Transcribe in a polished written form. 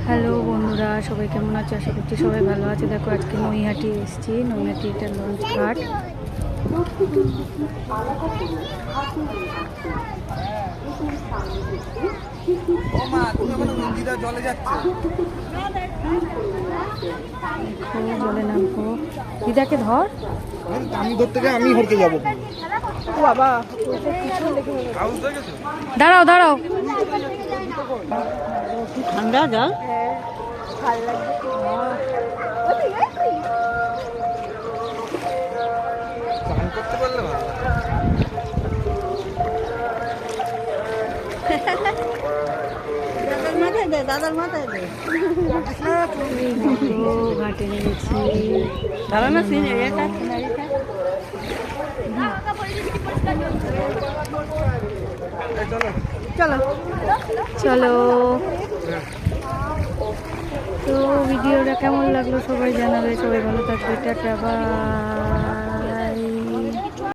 Hello বন্ধুরা, সবাই কেমন আছে? আশা করছি সবাই ভালো আছে। দেখো আজকে নৈহাটি এসেছি। নৈহাটি এটা লঞ্চ ঘাট। জলে নামবো। দিদাকে ধর। আমি ধরতে গিয়ে আমি হরকে যাবো। বাবা দাঁড়াও দাঁড়াও। ঠান্ডা জল। স্নান করতে পারলে ভালো। দাদার মাথায় দে ঘাটে নেমেছি। দাদা না সিন চলো চলো। তো ভিডিওটা কেমন লাগলো সবাই জানাবে। সবাই ভালো থাকবে। Tata bye.